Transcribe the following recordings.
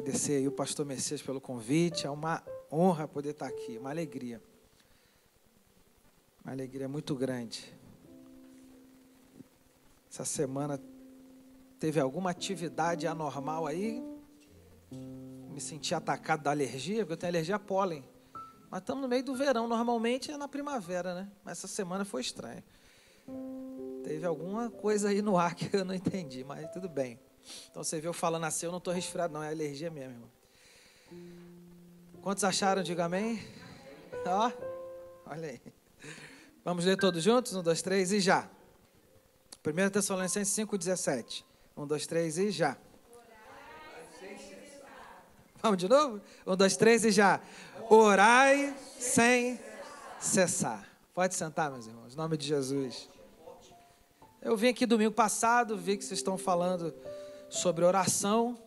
agradecer aí o pastor Messias pelo convite. É uma honra poder estar aqui, uma alegria. Uma alegria muito grande. Essa semana teve alguma atividade anormal aí? Me senti atacado da alergia, porque eu tenho alergia a pólen. Mas estamos no meio do verão, normalmente é na primavera, né? Mas essa semana foi estranha. Teve alguma coisa aí no ar que eu não entendi, mas tudo bem. Então você viu eu falando assim, eu não estou resfriado não, é alergia mesmo, irmão. Quantos acharam? Diga amém. Ó, olha aí. Vamos ler todos juntos? 1, 2, 3 e já. 1 Tessalonicenses 5,17. 1, 2, 3 e já. Vamos de novo? 1, 2, 3 e já. Orai sem cessar. Pode sentar, meus irmãos, em nome de Jesus. Eu vim aqui domingo passado, vi que vocês estão falando sobre oração.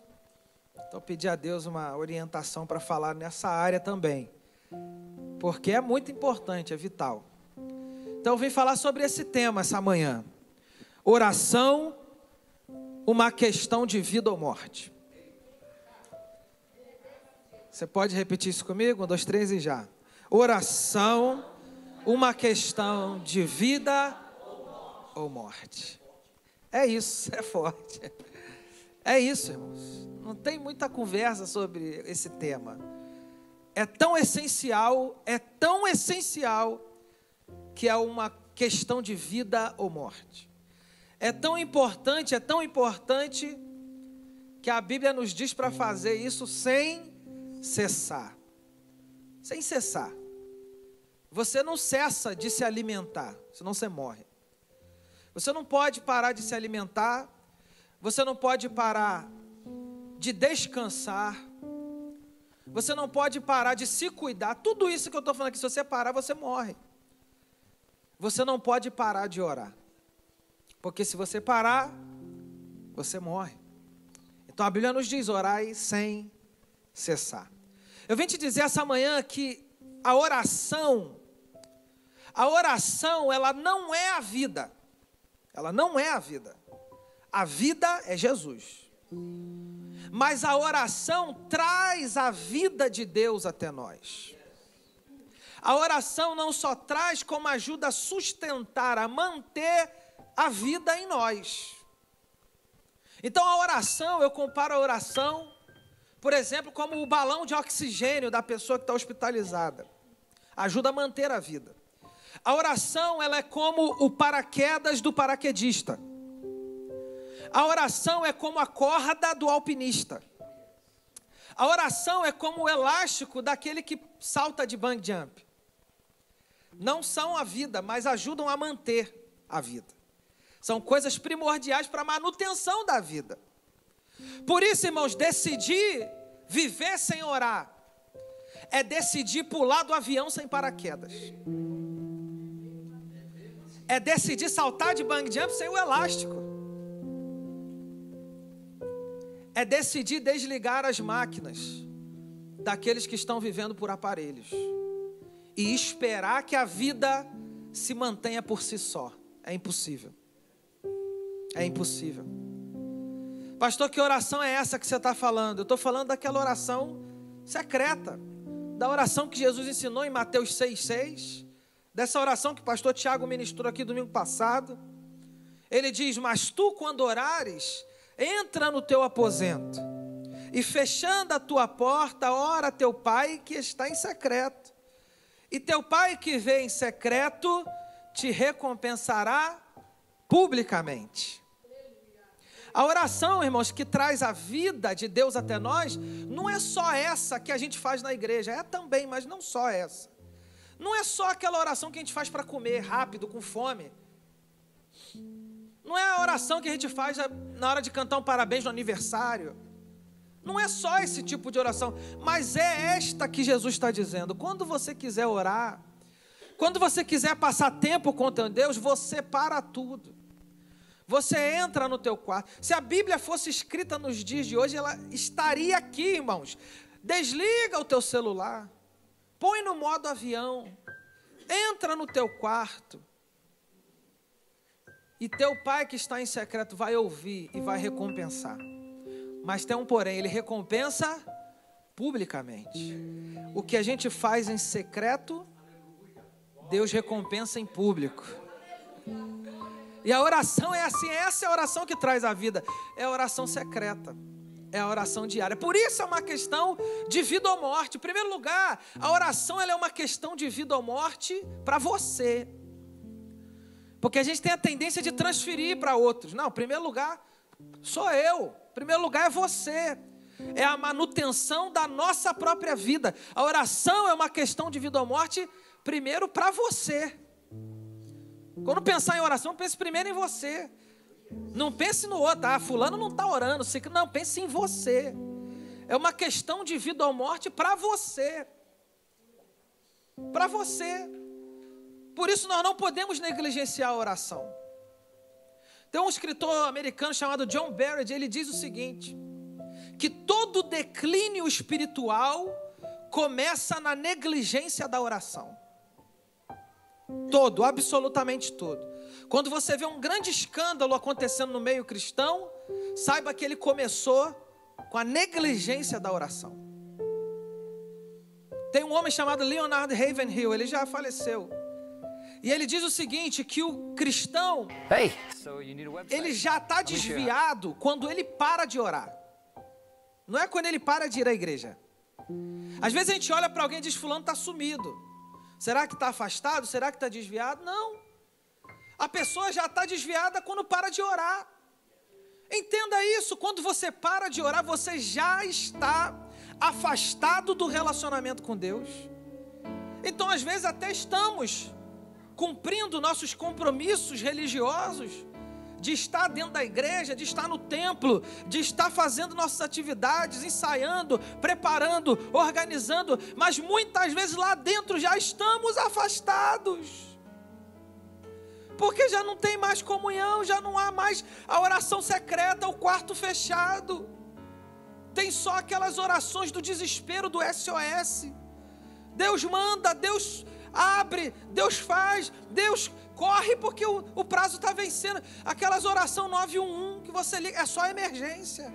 Então pedi a Deus uma orientação para falar nessa área também. Porque é muito importante, é vital. Então eu vim falar sobre esse tema essa manhã. Oração, uma questão de vida ou morte. Você pode repetir isso comigo? 1, 2, 3 e já. Oração, uma questão de vida ou morte. É isso, é forte. É isso, irmãos. Não tem muita conversa sobre esse tema. É tão essencial que é uma questão de vida ou morte. É tão importante que a Bíblia nos diz para fazer isso sem cessar. Sem cessar. Você não cessa de se alimentar, senão você morre. Você não pode parar de se alimentar, você não pode parar de descansar, você não pode parar de se cuidar. Tudo isso que eu estou falando aqui, se você parar, você morre. Você não pode parar de orar, porque se você parar, você morre. Então a Bíblia nos diz, orai sem cessar. Eu vim te dizer essa manhã que a oração, ela não é a vida. Ela não é a vida. A vida é Jesus. Mas a oração traz a vida de Deus até nós. A oração não só traz, como ajuda a sustentar, a manter a vida em nós. Então a oração, eu comparo a oração, por exemplo, como o balão de oxigênio da pessoa que está hospitalizada. Ajuda a manter a vida. A oração, ela é como o paraquedas do paraquedista. A oração é como a corda do alpinista. A oração é como o elástico daquele que salta de bungee jump. Não são a vida, mas ajudam a manter a vida. São coisas primordiais para a manutenção da vida. Por isso, irmãos, decidir viver sem orar é decidir pular do avião sem paraquedas. É decidir saltar de bungee jump sem o elástico. É decidir desligar as máquinas daqueles que estão vivendo por aparelhos e esperar que a vida se mantenha por si só. É impossível. É impossível. Pastor, que oração é essa que você está falando? Eu estou falando daquela oração secreta, da oração que Jesus ensinou em Mateus 6,6, dessa oração que o pastor Tiago ministrou aqui domingo passado. Ele diz, mas tu quando orares, entra no teu aposento e fechando a tua porta, ora a teu pai que está em secreto. E teu pai que vê em secreto te recompensará publicamente. A oração, irmãos, que traz a vida de Deus até nós, não é só essa que a gente faz na igreja, é também, mas não só essa. Não é só aquela oração que a gente faz para comer rápido, com fome. Não é a oração que a gente faz na hora de cantar um parabéns no aniversário. Não é só esse tipo de oração, mas é esta que Jesus está dizendo. Quando você quiser orar, quando você quiser passar tempo com teu Deus, você para tudo. Você entra no teu quarto. Se a Bíblia fosse escrita nos dias de hoje, ela estaria aqui, irmãos. Desliga o teu celular. Põe no modo avião. Entra no teu quarto. E teu pai que está em secreto vai ouvir e vai recompensar. Mas tem um porém, ele recompensa publicamente. O que a gente faz em secreto, Deus recompensa em público. E a oração é assim, essa é a oração que traz a vida. É a oração secreta, é a oração diária. Por isso é uma questão de vida ou morte. Em primeiro lugar, a oração ela é uma questão de vida ou morte para você. Porque a gente tem a tendência de transferir para outros. Não, em primeiro lugar sou eu, em primeiro lugar é você. É a manutenção da nossa própria vida. A oração é uma questão de vida ou morte, primeiro para você. Quando pensar em oração, pense primeiro em você. Não pense no outro. Ah, fulano não está orando. Não, pense em você. É uma questão de vida ou morte para você. Para você. Por isso nós não podemos negligenciar a oração. Tem um escritor americano chamado John Barrett, ele diz o seguinte, que todo declínio espiritual começa na negligência da oração. Todo, absolutamente todo. Quando você vê um grande escândalo acontecendo no meio cristão, saiba que ele começou com a negligência da oração. Tem um homem chamado Leonard Ravenhill, ele já faleceu. E ele diz o seguinte, que o cristão, ele já está desviado quando ele para de orar. Não é quando ele para de ir à igreja. Às vezes a gente olha para alguém e diz, fulano está sumido. Será que está afastado? Será que está desviado? Não. A pessoa já está desviada quando para de orar. Entenda isso, quando você para de orar, você já está afastado do relacionamento com Deus. Então, às vezes, até estamos cumprindo nossos compromissos religiosos, de estar dentro da igreja, de estar no templo, de estar fazendo nossas atividades, ensaiando, preparando, organizando, mas muitas vezes lá dentro já estamos afastados. Porque já não tem mais comunhão, já não há mais a oração secreta, o quarto fechado. Tem só aquelas orações do desespero, do SOS. Deus manda, Deus abre, Deus faz, Deus corre porque o prazo está vencendo. Aquelas orações 911 que você liga, é só emergência.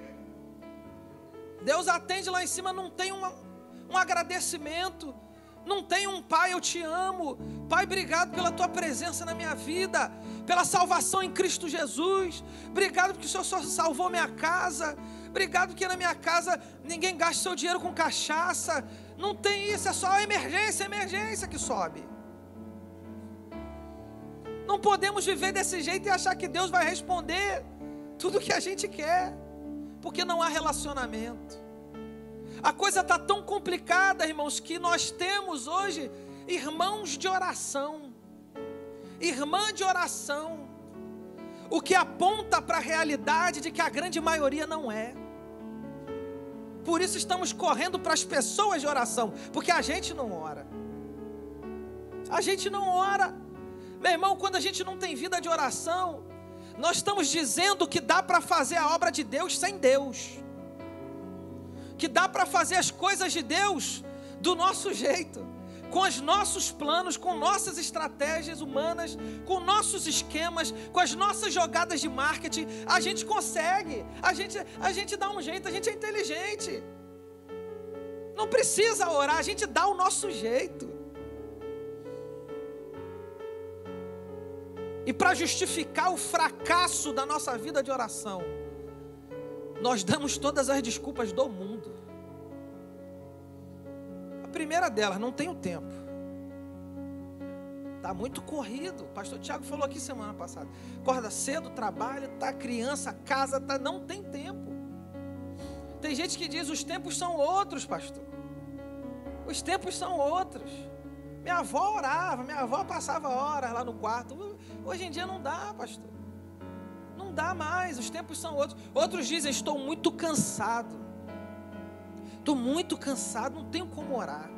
Deus atende lá em cima, não tem um agradecimento. Não tem um pai, eu te amo. Pai, obrigado pela tua presença na minha vida, pela salvação em Cristo Jesus. Obrigado porque o Senhor só salvou minha casa. Obrigado porque na minha casa ninguém gasta seu dinheiro com cachaça. Não tem isso, é só emergência que sobe. Não podemos viver desse jeito e achar que Deus vai responder tudo o que a gente quer, porque não há relacionamento. A coisa está tão complicada, irmãos, que nós temos hoje irmãos de oração, irmã de oração, o que aponta para a realidade de que a grande maioria não é. Por isso estamos correndo para as pessoas de oração, porque a gente não ora. A gente não ora. Meu irmão, quando a gente não tem vida de oração, nós estamos dizendo que dá para fazer a obra de Deus sem Deus. Que dá para fazer as coisas de Deus do nosso jeito, com os nossos planos, com nossas estratégias humanas, com nossos esquemas, com as nossas jogadas de marketing. A gente consegue, a gente dá um jeito, a gente é inteligente. Não precisa orar, a gente dá o nosso jeito. E para justificar o fracasso da nossa vida de oração, nós damos todas as desculpas do mundo. A primeira delas, não tenho tempo. Está muito corrido. O pastor Tiago falou aqui semana passada. Acorda cedo, trabalha, tá criança, casa, tá, não tem tempo. Tem gente que diz, os tempos são outros, pastor. Os tempos são outros. Minha avó orava, minha avó passava horas lá no quarto. Hoje em dia não dá, pastor. Não dá mais, os tempos são outros. Outros dizem, estou muito cansado. Estou muito cansado, não tenho como orar.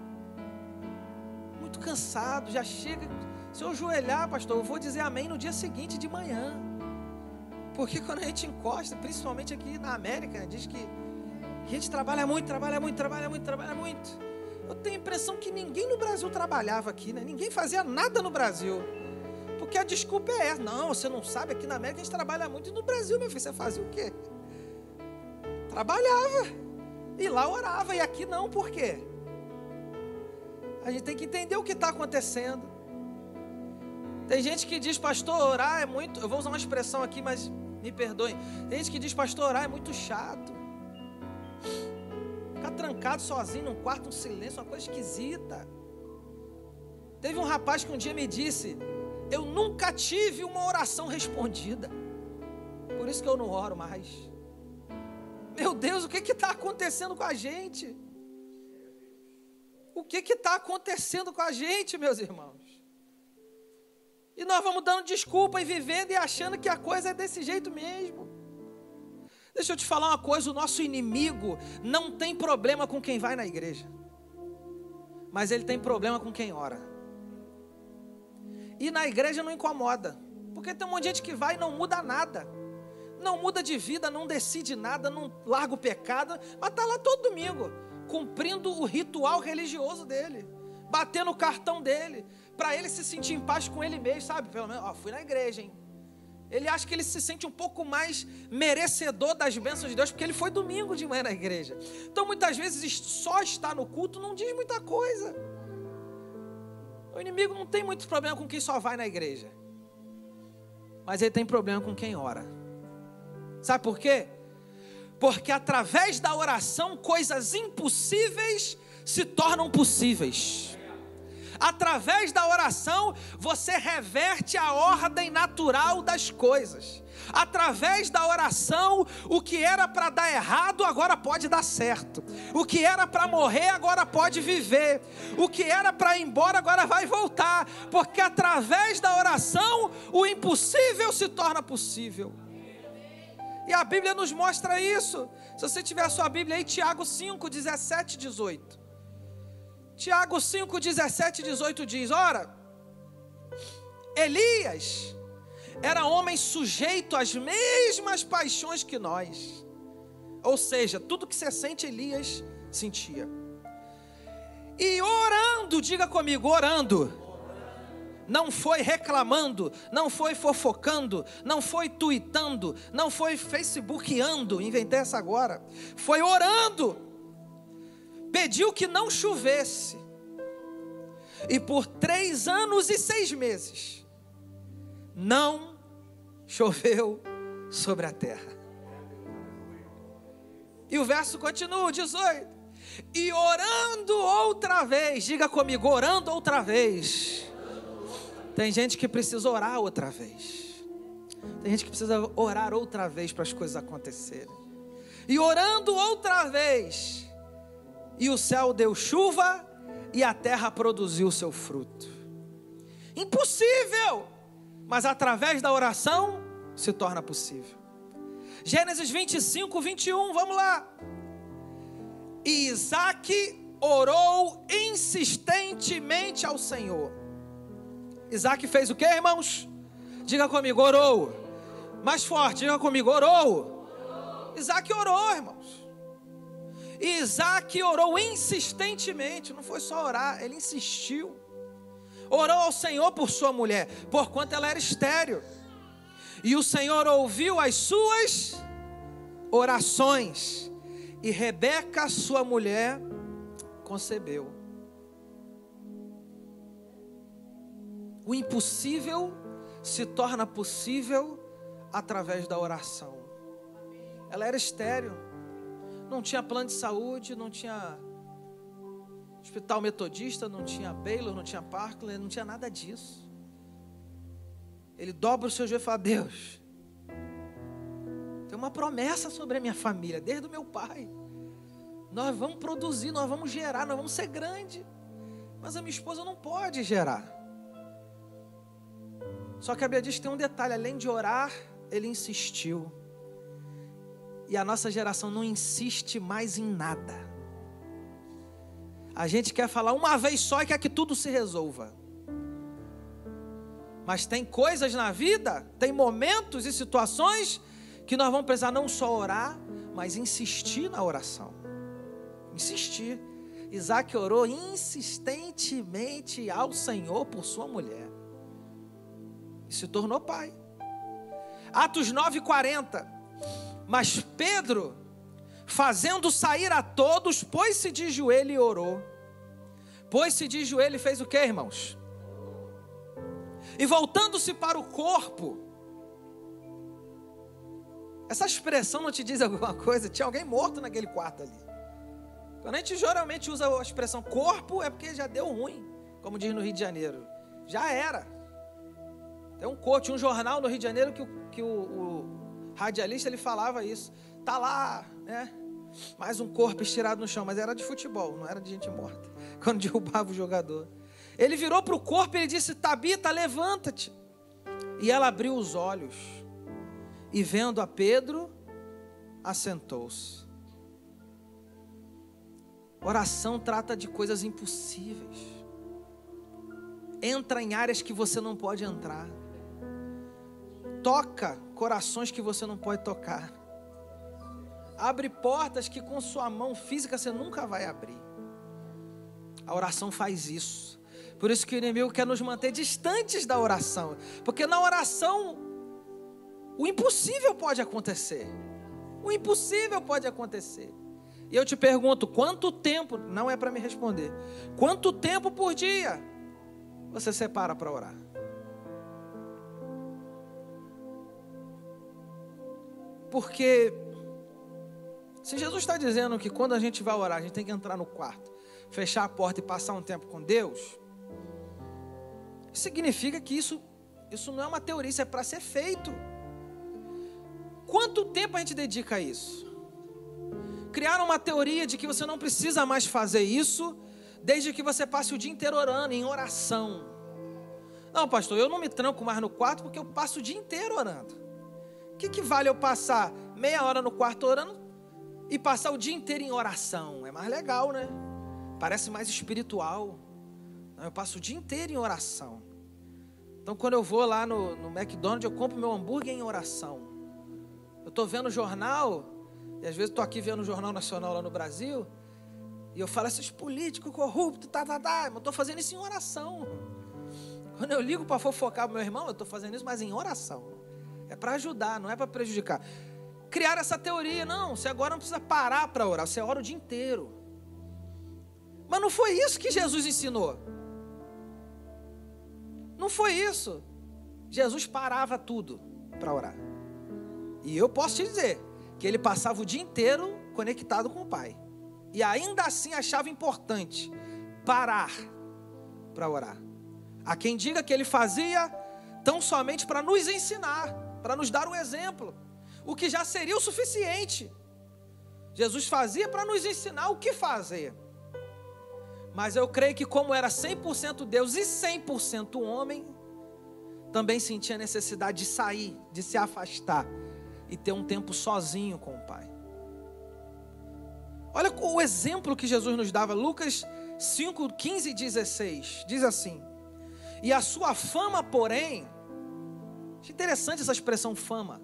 Muito cansado, já chega. Se eu ajoelhar, pastor, eu vou dizer amém no dia seguinte de manhã. Porque quando a gente encosta, principalmente aqui na América, diz que a gente trabalha muito. Eu tenho a impressão que ninguém no Brasil trabalhava aqui, né? Ninguém fazia nada no Brasil. Porque a desculpa é essa. Não, você não sabe, aqui na América a gente trabalha muito. E no Brasil, meu filho, você fazia o quê? Trabalhava. E lá orava. E aqui não, por quê? A gente tem que entender o que está acontecendo. Tem gente que diz, pastor, orar é muito... Eu vou usar uma expressão aqui, mas me perdoem. Tem gente que diz, pastor, orar é muito chato. Ficar trancado sozinho num quarto, um silêncio, uma coisa esquisita. Teve um rapaz que um dia me disse, eu nunca tive uma oração respondida. Por isso que eu não oro mais. Meu Deus, o que está acontecendo com a gente? O que está acontecendo com a gente, meus irmãos? E nós vamos dando desculpa e vivendo e achando que a coisa é desse jeito mesmo. Deixa eu te falar uma coisa, o nosso inimigo não tem problema com quem vai na igreja. Mas ele tem problema com quem ora. E na igreja não incomoda. Porque tem um monte de gente que vai e não muda nada. Não muda de vida, não decide nada, não larga o pecado. Mas está lá todo domingo, cumprindo o ritual religioso dele. Batendo o cartão dele. Para ele se sentir em paz com ele mesmo, sabe? Pelo menos, fui na igreja, hein? Ele acha que ele se sente um pouco mais merecedor das bênçãos de Deus, porque ele foi domingo de manhã na igreja. Então, muitas vezes, só estar no culto não diz muita coisa. O inimigo não tem muito problema com quem só vai na igreja. Mas ele tem problema com quem ora. Sabe por quê? Porque através da oração, coisas impossíveis se tornam possíveis. Através da oração, você reverte a ordem natural das coisas. Através da oração, o que era para dar errado, agora pode dar certo. O que era para morrer, agora pode viver. O que era para ir embora, agora vai voltar. Porque através da oração, o impossível se torna possível. E a Bíblia nos mostra isso. Se você tiver a sua Bíblia aí, Tiago 5, 17 e 18. Tiago 5, 17 e 18 diz, ora, Elias era homem sujeito às mesmas paixões que nós. Ou seja, tudo que você sente, Elias sentia. E orando, diga comigo, orando. Não foi reclamando, não foi fofocando, não foi tuitando, não foi facebookando, inventei essa agora. Foi orando. Pediu que não chovesse. E por 3 anos e 6 meses, não choveu sobre a terra. E o verso continua, 18. E orando outra vez, diga comigo, orando outra vez. Tem gente que precisa orar outra vez. Tem gente que precisa orar outra vez para as coisas acontecerem. E orando outra vez, e o céu deu chuva, e a terra produziu o seu fruto. Impossível, mas através da oração se torna possível. Gênesis 25, 21, vamos lá. E Isaac orou insistentemente ao Senhor. Isaac fez o que, irmãos? Diga comigo, orou. Mais forte, diga comigo, orou. Isaac orou, irmãos. E Isaac orou insistentemente, não foi só orar, ele insistiu. Orou ao Senhor por sua mulher, porquanto ela era estéril. E o Senhor ouviu as suas orações. E Rebeca, sua mulher, concebeu. O impossível se torna possível através da oração. Ela era estéril. Não tinha plano de saúde, não tinha hospital metodista, não tinha Baylor, não tinha Parkland, não tinha nada disso. Ele dobra o seu joelho e fala, Deus, tem uma promessa sobre a minha família, desde o meu pai. Nós vamos produzir, nós vamos gerar, nós vamos ser grande. Mas a minha esposa não pode gerar. Só que a Bíblia diz que tem um detalhe, além de orar, ele insistiu. E a nossa geração não insiste mais em nada. A gente quer falar uma vez só e quer que tudo se resolva. Mas tem coisas na vida, tem momentos e situações que nós vamos precisar não só orar, mas insistir na oração. Insistir. Isaac orou insistentemente ao Senhor por sua mulher. E se tornou pai. Atos 9:40. Mas Pedro fazendo sair a todos, pôs-se de joelho e orou. Pôs-se de joelho e fez o que, irmãos? E voltando-se para o corpo. Essa expressão não te diz alguma coisa? Tinha alguém morto naquele quarto ali. Quando a gente geralmente usa a expressão corpo, é porque já deu ruim, como diz no Rio de Janeiro. Já era. Tem um coach, um jornal no Rio de Janeiro que o radialista ele falava isso. Tá lá, né? Mais um corpo estirado no chão, mas era de futebol, não era de gente morta. Quando derrubava o jogador. Ele virou para o corpo e ele disse: Tabita, levanta-te. E ela abriu os olhos. E vendo a Pedro, assentou-se. Oração trata de coisas impossíveis. Entra em áreas que você não pode entrar. Toca corações que você não pode tocar. Abre portas que com sua mão física você nunca vai abrir. A oração faz isso. Por isso que o inimigo quer nos manter distantes da oração. Porque na oração, o impossível pode acontecer. O impossível pode acontecer. E eu te pergunto, quanto tempo, não é para me responder, quanto tempo por dia você separa para orar? Porque se Jesus está dizendo que quando a gente vai orar, a gente tem que entrar no quarto, fechar a porta e passar um tempo com Deus, significa que isso não é uma teoria, isso é para ser feito. Quanto tempo a gente dedica a isso? Criaram uma teoria de que você não precisa mais fazer isso, desde que você passe o dia inteiro orando, em oração. Não, pastor, eu não me tranco mais no quarto porque eu passo o dia inteiro orando. O que vale eu passar meia hora no quarto orando e passar o dia inteiro em oração? É mais legal, né? Parece mais espiritual. Não, eu passo o dia inteiro em oração. Então, quando eu vou lá no McDonald's, eu compro meu hambúrguer em oração. Eu estou vendo o jornal, e às vezes estou aqui vendo o Jornal Nacional lá no Brasil, e eu falo, esses políticos corruptos, mas eu estou fazendo isso em oração. Quando eu ligo para fofocar pro meu irmão, eu estou fazendo isso, mas em oração. É para ajudar, não é para prejudicar. Criar essa teoria, não, você agora não precisa parar para orar, você ora o dia inteiro. Mas não foi isso que Jesus ensinou. Não foi isso. Jesus parava tudo para orar. E eu posso te dizer que ele passava o dia inteiro conectado com o Pai. E ainda assim achava importante parar para orar. Há quem diga que ele fazia tão somente para nos ensinar, para nos dar um exemplo, o que já seria o suficiente. Jesus fazia para nos ensinar o que fazer. Mas eu creio que como era 100% Deus e 100% homem, também sentia necessidade de sair, de se afastar e ter um tempo sozinho com o Pai. Olha o exemplo que Jesus nos dava. Lucas 5, 15 e 16, diz assim: e a sua fama, porém, acho interessante essa expressão fama,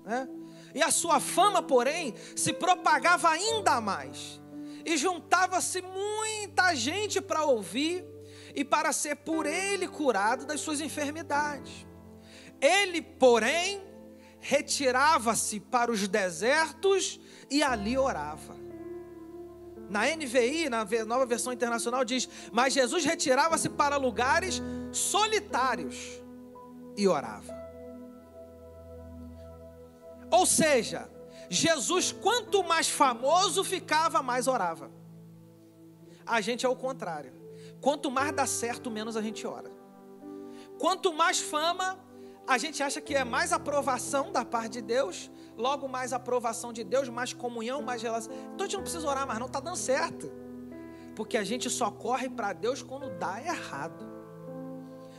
né? E a sua fama, porém, se propagava ainda mais, e juntava-se muita gente para ouvir e para ser por ele curado das suas enfermidades. Ele, porém, retirava-se para os desertos e ali orava. Na NVI, na Nova Versão Internacional, diz: mas Jesus retirava-se para lugares solitários e orava. Ou seja, Jesus, quanto mais famoso ficava, mais orava. A gente é o contrário. Quanto mais dá certo, menos a gente ora. Quanto mais fama, a gente acha que é mais aprovação da parte de Deus. Logo mais aprovação de Deus, mais comunhão, mais relação. Então a gente não precisa orar mais, não está dando certo. Porque a gente só corre para Deus quando dá errado.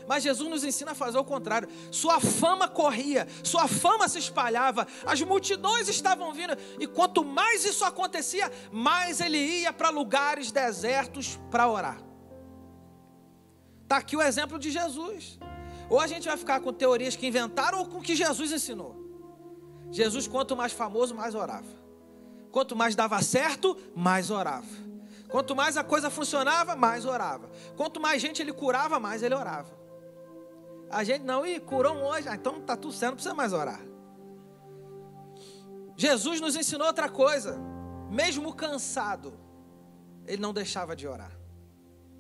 Mas Jesus nos ensina a fazer o contrário. Sua fama corria, sua fama se espalhava, as multidões estavam vindo. E quanto mais isso acontecia, mais ele ia para lugares desertos para orar. Está aqui o exemplo de Jesus. Ou a gente vai ficar com teorias que inventaram ou com o que Jesus ensinou. Jesus, quanto mais famoso, mais orava. Quanto mais dava certo, mais orava. Quanto mais a coisa funcionava, mais orava. Quanto mais gente ele curava, mais ele orava. A gente não, curou um hoje, então está tudo certo, não precisa mais orar. Jesus nos ensinou outra coisa. Mesmo cansado, ele não deixava de orar.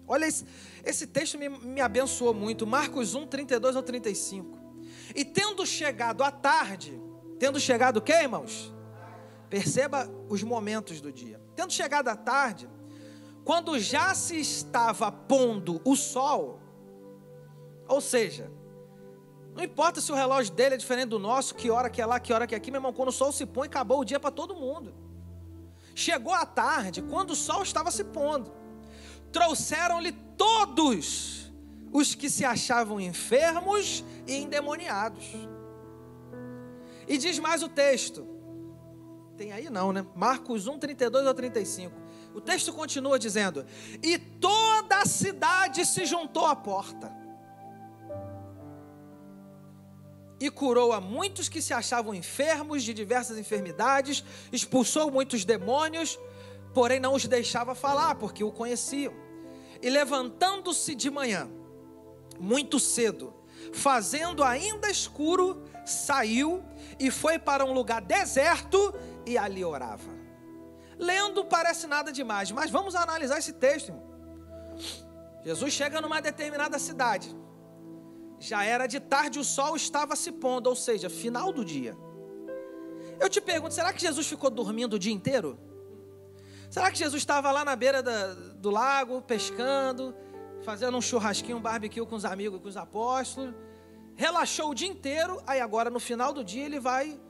Olha, esse texto me abençoou muito. Marcos 1, 32 ao 35. E tendo chegado à tarde, tendo chegado o quê, irmãos? Perceba os momentos do dia. Tendo chegado à tarde, quando já se estava pondo o sol, ou seja, não importa se o relógio dele é diferente do nosso, que hora que é lá, que hora que é aqui, meu irmão, quando o sol se põe, acabou o dia para todo mundo. Chegou a tarde, quando o sol estava se pondo, trouxeram-lhe todos os que se achavam enfermos e endemoniados. E diz mais o texto, tem aí não, né? Marcos 1, 32 ao 35. O texto continua dizendo: e toda a cidade se juntou à porta, e curou a muitos que se achavam enfermos de diversas enfermidades, expulsou muitos demônios, porém não os deixava falar, porque o conheciam. E levantando-se de manhã, muito cedo, fazendo ainda escuro, saiu e foi para um lugar deserto e ali orava. Lendo parece nada demais, mas vamos analisar esse texto, irmão. Jesus chega numa determinada cidade. Já era de tarde, o sol estava se pondo, ou seja, final do dia. Eu te pergunto, será que Jesus ficou dormindo o dia inteiro? Será que Jesus estava lá na beira do lago, pescando, fazendo um churrasquinho, um barbecue com os amigos, com os apóstolos, relaxou o dia inteiro, aí agora no final do dia ele vai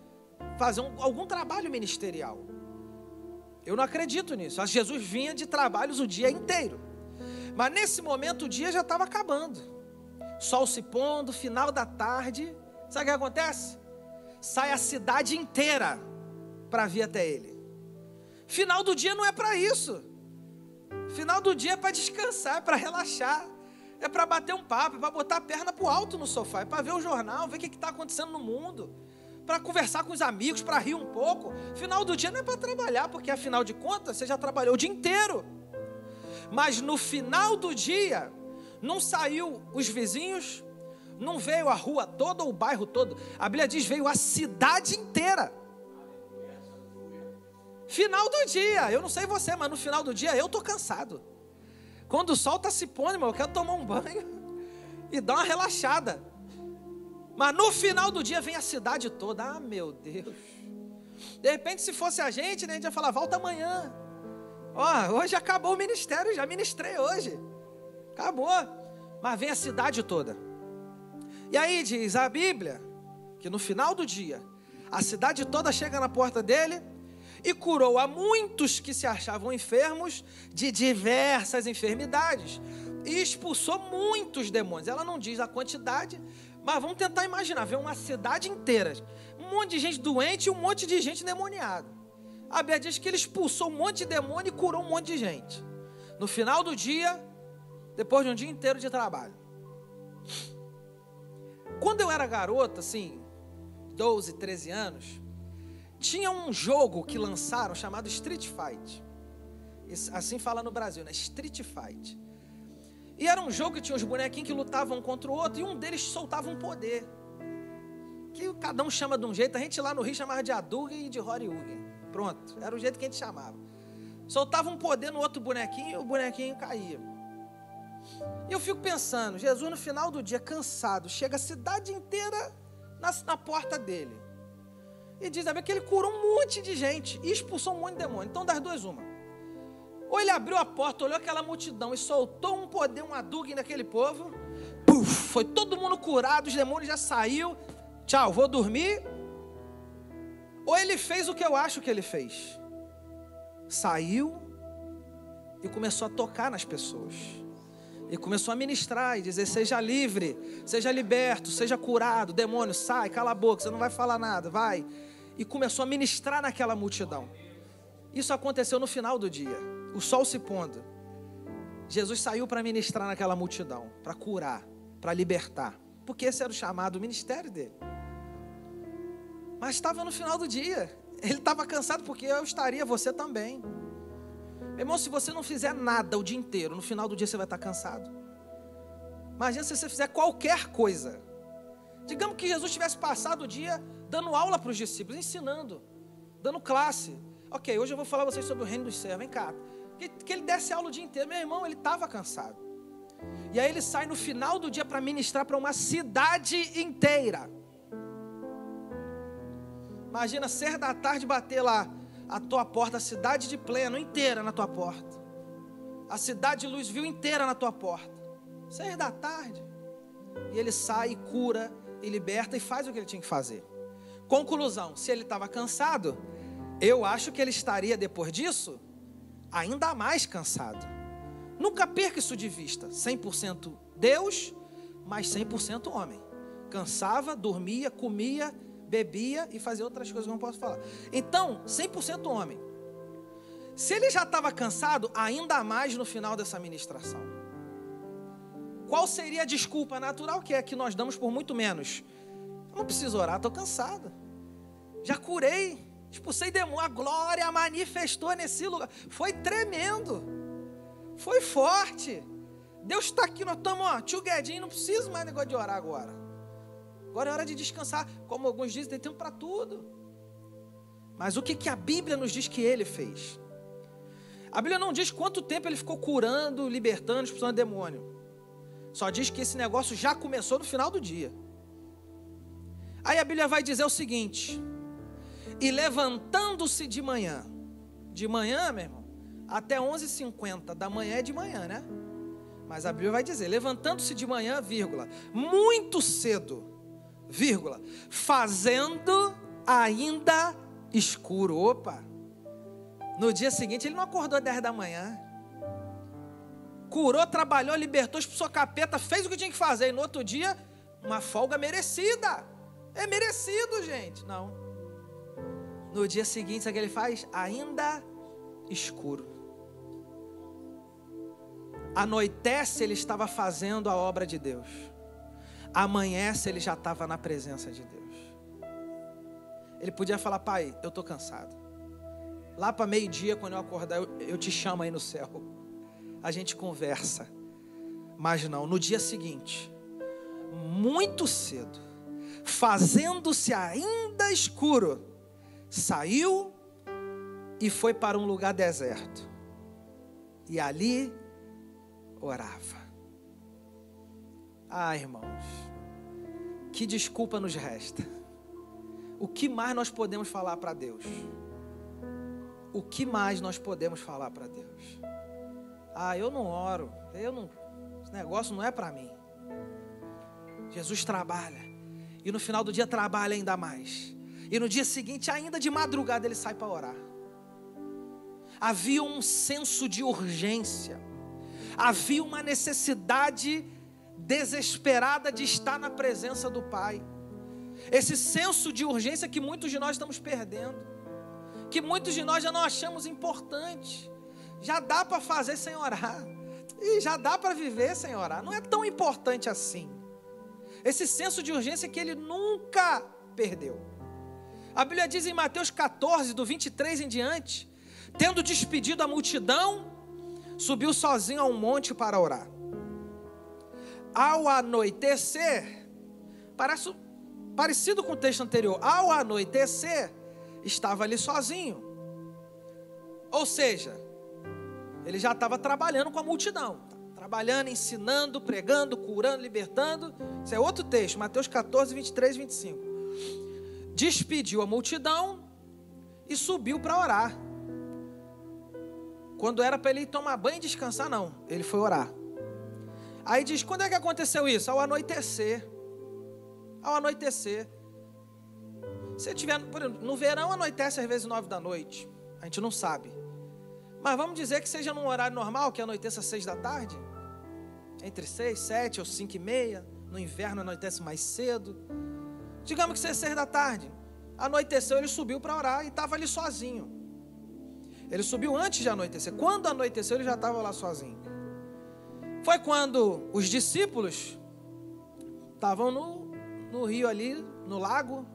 fazer algum trabalho ministerial? Eu não acredito nisso. Jesus vinha de trabalhos o dia inteiro, mas nesse momento o dia já estava acabando. Sol se pondo, final da tarde. Sabe o que acontece? Sai a cidade inteira para vir até ele. Final do dia não é para isso. Final do dia é para descansar, é para relaxar, é para bater um papo, é para botar a perna para o alto no sofá, é para ver o jornal, ver o que está acontecendo no mundo, para conversar com os amigos, para rir um pouco. Final do dia não é para trabalhar, porque afinal de contas você já trabalhou o dia inteiro. Mas no final do dia não saiu os vizinhos, não veio a rua toda ou o bairro todo. A Bíblia diz, veio a cidade inteira. Final do dia, eu não sei você, mas no final do dia eu estou cansado. Quando o sol está se pondo, irmão, eu quero tomar um banho e dar uma relaxada. Mas no final do dia vem a cidade toda. Ah, meu Deus. De repente, se fosse a gente, né, a gente ia falar, volta amanhã. Ó, hoje acabou o ministério, já ministrei hoje. Acabou, mas vem a cidade toda. E aí diz a Bíblia que no final do dia a cidade toda chega na porta dele e curou a muitos que se achavam enfermos de diversas enfermidades e expulsou muitos demônios. Ela não diz a quantidade, mas vamos tentar imaginar, ver uma cidade inteira, um monte de gente doente e um monte de gente endemoniada. A Bíblia diz que ele expulsou um monte de demônio e curou um monte de gente. No final do dia, depois de um dia inteiro de trabalho. Quando eu era garota, assim, 12, 13 anos, tinha um jogo que lançaram chamado Street Fight. Assim fala no Brasil, né? Street Fight. E era um jogo que tinha os bonequinhos que lutavam um contra o outro e um deles soltava um poder. Que cada um chama de um jeito. A gente lá no Rio chamava de Hadouken e de Horyugen. Pronto, era o jeito que a gente chamava. Soltava um poder no outro bonequinho e o bonequinho caía. E eu fico pensando, Jesus no final do dia, cansado, chega a cidade inteira na porta dele. E diz a Bíblia que ele curou um monte de gente e expulsou um monte de demônio. Então das duas uma. Ou ele abriu a porta, olhou aquela multidão e soltou um poder, um Hadouken naquele povo. Puf, foi todo mundo curado, os demônios já saiu. Tchau, vou dormir. Ou ele fez o que eu acho que ele fez. Saiu e começou a tocar nas pessoas. E começou a ministrar e dizer, seja livre, seja liberto, seja curado, demônio, sai, cala a boca, você não vai falar nada, vai. E começou a ministrar naquela multidão. Isso aconteceu no final do dia, o sol se pondo. Jesus saiu para ministrar naquela multidão, para curar, para libertar. Porque esse era o chamado, o ministério dele. Mas estava no final do dia, ele estava cansado porque eu estaria, você também. Meu irmão, se você não fizer nada o dia inteiro, no final do dia você vai estar cansado. Imagina se você fizer qualquer coisa. Digamos que Jesus tivesse passado o dia dando aula para os discípulos, ensinando. dando classe. Ok, hoje eu vou falar a vocês sobre o reino dos céus. Vem cá. Que ele desse aula o dia inteiro. Meu irmão, ele estava cansado. E aí ele sai no final do dia para ministrar para uma cidade inteira. Imagina, 6 da tarde bater lá a tua porta, a cidade de Pleno inteira na tua porta. A cidade de Louisville inteira na tua porta. 6 da tarde. E ele sai, cura, e liberta e faz o que ele tinha que fazer. Conclusão, se ele estava cansado, eu acho que ele estaria depois disso ainda mais cansado. Nunca perca isso de vista. 100% Deus, mas 100% homem. Cansava, dormia, comia, bebia e fazia outras coisas que eu não posso falar. Então, 100% homem. Se ele já estava cansado, ainda mais no final dessa ministração. Qual seria a desculpa natural que nós damos por muito menos? Eu não preciso orar, estou cansado. Já curei, expulsei demônio, a glória manifestou nesse lugar. Foi tremendo, foi forte. Deus está aqui, nós estamos, tchuguedinho, não preciso mais negócio de orar agora. Agora é hora de descansar. Como alguns dizem, tem tempo para tudo. Mas o que a Bíblia nos diz que ele fez? A Bíblia não diz quanto tempo ele ficou curando, libertando, expulsando demônio. Só diz que esse negócio já começou no final do dia. Aí a Bíblia vai dizer o seguinte: e levantando-se de manhã, meu irmão, até 11h50 da manhã é de manhã, né? Mas a Bíblia vai dizer, levantando-se de manhã, vírgula, muito cedo, vírgula, fazendo ainda escuro. Opa! No dia seguinte ele não acordou às 10 da manhã. Curou, trabalhou, libertou, expulsou capeta, fez o que tinha que fazer. E no outro dia, uma folga merecida. É merecido, gente. Não. No dia seguinte, sabe o que ele faz? Ainda escuro. Anoitece, ele estava fazendo a obra de Deus. Amanhece, ele já estava na presença de Deus. Ele podia falar, pai, eu estou cansado. Lá para meio-dia, quando eu acordar, eu te chamo aí no céu. A gente conversa. Mas não, no dia seguinte, muito cedo, fazendo-se ainda escuro, saiu e foi para um lugar deserto. E ali orava. Ah, irmãos, que desculpa nos resta? O que mais nós podemos falar para Deus? O que mais nós podemos falar para Deus? Ah, eu não oro, esse negócio não é para mim. Jesus trabalha, e no final do dia trabalha ainda mais. E no dia seguinte, ainda de madrugada, ele sai para orar. Havia um senso de urgência, havia uma necessidade desesperada de estar na presença do Pai. Esse senso de urgência que muitos de nós estamos perdendo, que muitos de nós já não achamos importante. Já dá para fazer sem orar, e já dá para viver sem orar, não é tão importante assim. Esse senso de urgência que ele nunca perdeu. A Bíblia diz em Mateus 14, do 23 em diante, tendo despedido a multidão, subiu sozinho a um monte para orar. Ao anoitecer, parecido com o texto anterior, ao anoitecer, estava ali sozinho. Ou seja, ele já estava trabalhando com a multidão, trabalhando, ensinando, pregando, curando, libertando. Isso é outro texto, Mateus 14, 23 e 25. Despediu a multidão e subiu para orar. Quando era para ele ir tomar banho e descansar, não, ele foi orar. Aí diz, quando é que aconteceu isso? Ao anoitecer. Ao anoitecer. Se tiver, por exemplo, no verão anoitece às vezes 9 da noite, a gente não sabe. Mas vamos dizer que seja num horário normal, que anoiteça às 6 da tarde. Entre 6, 7 ou 5 e meia. No inverno anoitece mais cedo. Digamos que seja 6 da tarde. Anoiteceu, ele subiu para orar e estava ali sozinho. Ele subiu antes de anoitecer. Quando anoiteceu, ele já estava lá sozinho. Foi quando os discípulos estavam no rio ali, no lago,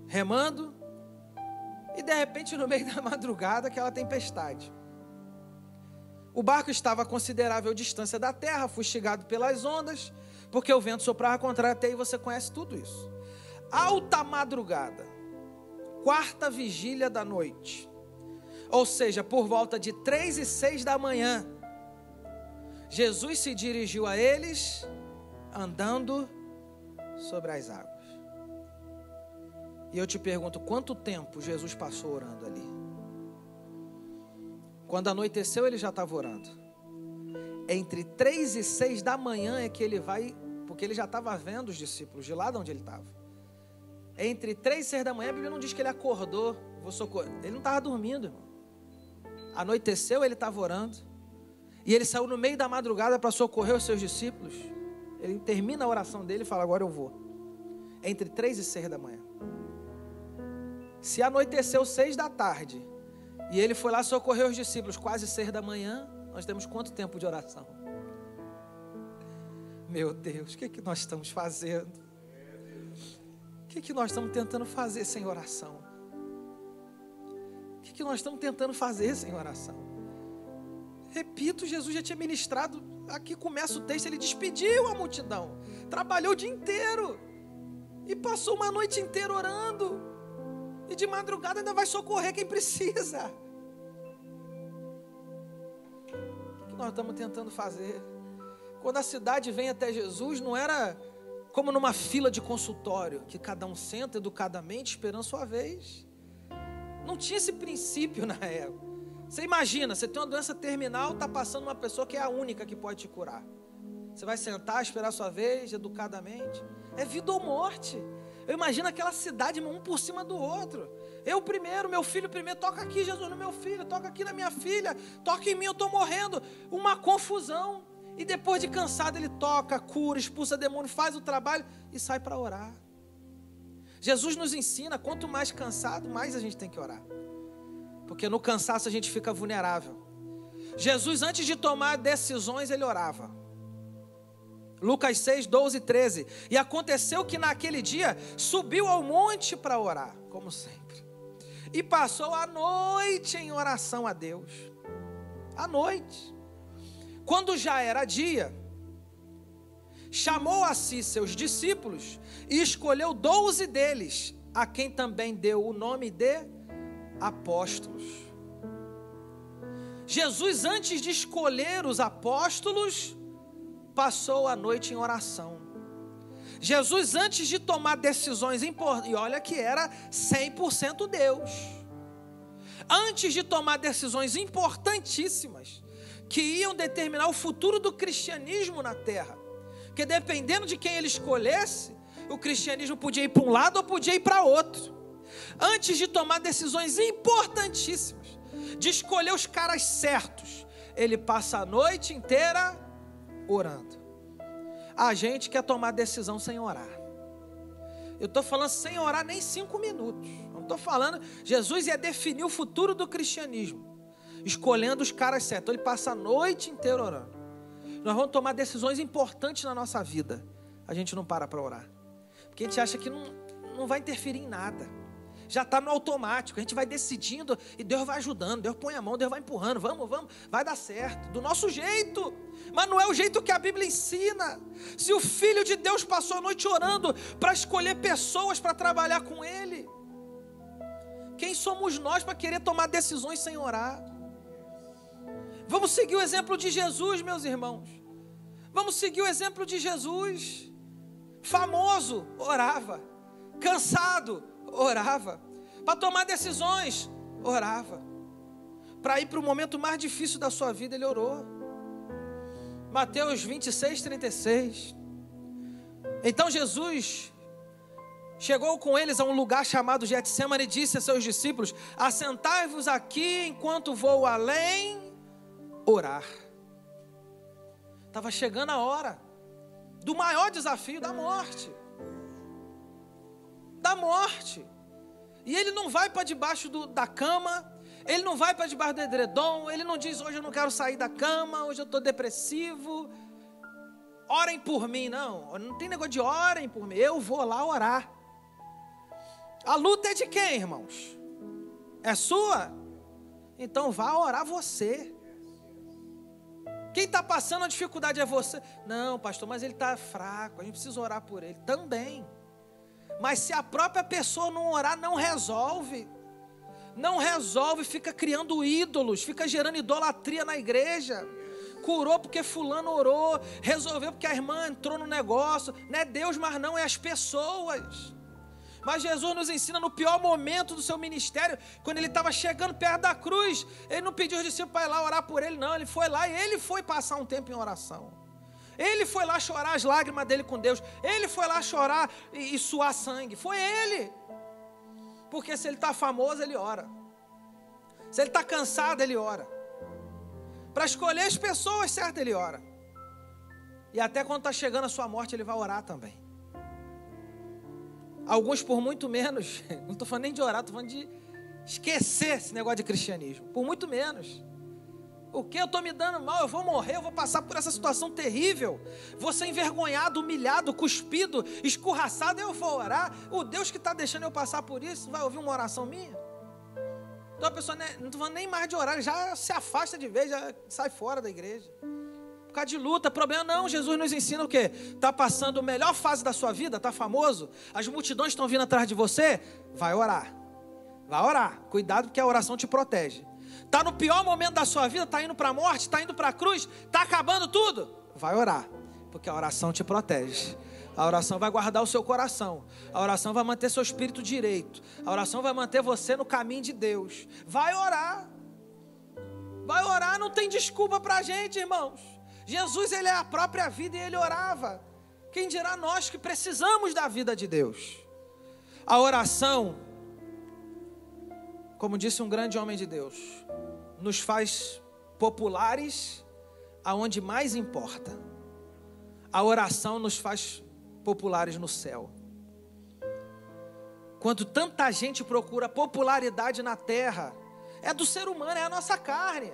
remando. E de repente, no meio da madrugada, aquela tempestade. O barco estava a considerável distância da terra, fustigado pelas ondas, porque o vento soprava contra a terra, e você conhece tudo isso. Alta madrugada, quarta vigília da noite, ou seja, por volta de 3:06 da manhã, Jesus se dirigiu a eles andando sobre as águas. E eu te pergunto, quanto tempo Jesus passou orando ali? Quando anoiteceu, ele já estava orando. Entre 3:06 da manhã é que ele vai, porque ele já estava vendo os discípulos de lá de onde ele estava. Entre 3:06 da manhã, a Bíblia não diz que ele acordou, vou socorrer. Ele não estava dormindo, irmão. Anoiteceu, ele estava orando. E ele saiu no meio da madrugada para socorrer os seus discípulos. Ele termina a oração dele e fala, agora eu vou. Entre 3:06 da manhã. Se anoiteceu 6 da tarde, e ele foi lá socorrer os discípulos quase 6 da manhã, nós temos quanto tempo de oração? Meu Deus, o que nós estamos fazendo? O que nós estamos tentando fazer sem oração? O que nós estamos tentando fazer sem oração? Repito, Jesus já tinha ministrado, aqui começa o texto, ele despediu a multidão, trabalhou o dia inteiro, e passou uma noite inteira orando, e de madrugada ainda vai socorrer quem precisa. O que nós estamos tentando fazer? Quando a cidade vem até Jesus, não era como numa fila de consultório, que cada um senta educadamente esperando sua vez. Não tinha esse princípio na época. Você imagina, você tem uma doença terminal, está passando uma pessoa que é a única que pode te curar. Você vai sentar, esperar sua vez, educadamente. É vida ou morte. Eu imagino aquela cidade, um por cima do outro. Eu primeiro, meu filho primeiro, toca aqui, Jesus, no meu filho, toca aqui na minha filha, toca em mim, eu estou morrendo. Uma confusão. E depois de cansado, ele toca, cura, expulsa demônio, faz o trabalho e sai para orar. Jesus nos ensina, quanto mais cansado, mais a gente tem que orar. Porque no cansaço a gente fica vulnerável. Jesus, antes de tomar decisões, ele orava. Lucas 6, 12 e 13. E aconteceu que naquele dia subiu ao monte para orar, como sempre. E passou a noite em oração a Deus. À noite. Quando já era dia, chamou a si seus discípulos e escolheu 12 deles, a quem também deu o nome de apóstolos. Jesus, antes de escolher os apóstolos, passou a noite em oração. Jesus, antes de tomar decisões importantes, e olha que era 100% Deus, antes de tomar decisões importantíssimas, que iam determinar o futuro do cristianismo na terra, porque dependendo de quem ele escolhesse, o cristianismo podia ir para um lado ou podia ir para outro. Antes de tomar decisões importantíssimas, de escolher os caras certos, ele passa a noite inteira orando. A gente quer tomar decisão sem orar. Eu estou falando sem orar nem 5 minutos. Não estou falando, Jesus ia definir o futuro do cristianismo, escolhendo os caras certos. Então ele passa a noite inteira orando. Nós vamos tomar decisões importantes na nossa vida, a gente não para orar, porque a gente acha que não vai interferir em nada. Já está no automático, a gente vai decidindo e Deus vai ajudando, Deus põe a mão, Deus vai empurrando, vamos, vai dar certo, do nosso jeito, mas não é o jeito que a Bíblia ensina. Se o Filho de Deus passou a noite orando para escolher pessoas para trabalhar com Ele, quem somos nós para querer tomar decisões sem orar? Vamos seguir o exemplo de Jesus, meus irmãos, vamos seguir o exemplo de Jesus. Famoso, orava, cansado, orava, para tomar decisões, orava, para ir para o momento mais difícil da sua vida, ele orou. Mateus 26, 36. Então Jesus chegou com eles a um lugar chamado Getsêmani e disse a seus discípulos: assentai-vos aqui enquanto vou além orar. Estava chegando a hora do maior desafio, da morte. Da morte. E ele não vai para debaixo da cama, ele não vai para debaixo do edredom, ele não diz: hoje eu não quero sair da cama, hoje eu estou depressivo, orem por mim. Não tem negócio de orem por mim, eu vou lá orar. A luta é de quem, irmãos? É sua? Então vá orar você. Quem está passando a dificuldade é você. Não, pastor, mas ele está fraco, a gente precisa orar por ele. Também. Mas se a própria pessoa não orar, não resolve. Não resolve, fica criando ídolos, fica gerando idolatria na igreja. Curou porque fulano orou, resolveu porque a irmã entrou no negócio. Não é Deus, mas não, é as pessoas. Mas Jesus nos ensina no pior momento do seu ministério, quando ele estava chegando perto da cruz, ele não pediu os discípulos para ir lá orar por ele, não. Ele foi lá e ele foi passar um tempo em oração. Ele foi lá chorar as lágrimas dele com Deus. Ele foi lá chorar e suar sangue. Foi ele. Porque se ele está famoso, ele ora. Se ele está cansado, ele ora. Para escolher as pessoas certas, ele ora. E até quando está chegando a sua morte, ele vai orar também. Alguns por muito menos. Não estou falando nem de orar, estou falando de esquecer esse negócio de cristianismo. Por muito menos. O que eu estou me dando mal? Eu vou morrer, eu vou passar por essa situação terrível. Vou ser envergonhado, humilhado, cuspido, escorraçado, eu vou orar. O Deus que está deixando eu passar por isso, vai ouvir uma oração minha? Então a pessoa, não estou falando nem mais de orar, já se afasta de vez, já sai fora da igreja. Por causa de luta, problema não. Jesus nos ensina o quê? Está passando a melhor fase da sua vida, está famoso, as multidões estão vindo atrás de você, vai orar. Vai orar, cuidado porque a oração te protege. Está no pior momento da sua vida, está indo para a morte, está indo para a cruz, está acabando tudo, vai orar, porque a oração te protege. A oração vai guardar o seu coração, a oração vai manter seu espírito direito, a oração vai manter você no caminho de Deus. Vai orar, não tem desculpa para a gente, irmãos. Jesus, ele é a própria vida e ele orava. Quem dirá nós que precisamos da vida de Deus? A oração, como disse um grande homem de Deus, nos faz populares aonde mais importa. A oração nos faz populares no céu. Quando tanta gente procura popularidade na terra, é do ser humano, é a nossa carne.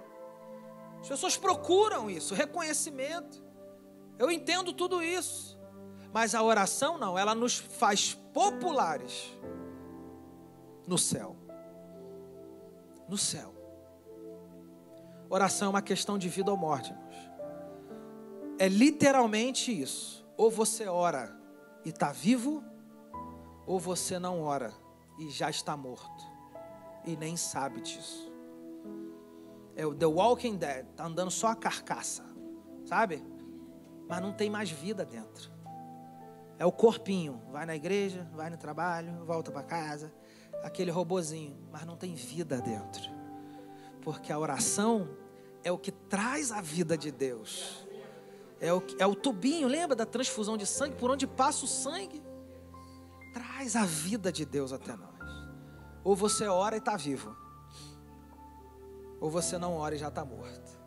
As pessoas procuram isso, reconhecimento. Eu entendo tudo isso. Mas a oração não, ela nos faz populares no céu. No céu. Oração é uma questão de vida ou morte, irmãos. É literalmente isso. Ou você ora e está vivo, ou você não ora e já está morto e nem sabe disso. É o The Walking Dead, está andando só a carcaça, sabe? Mas não tem mais vida dentro. É o corpinho, vai na igreja, vai no trabalho, volta para casa, aquele robozinho, mas não tem vida dentro. Porque a oração é o que traz a vida de Deus. É o tubinho, lembra da transfusão de sangue? Por onde passa o sangue, traz a vida de Deus até nós. Ou você ora e está vivo, ou você não ora e já está morto.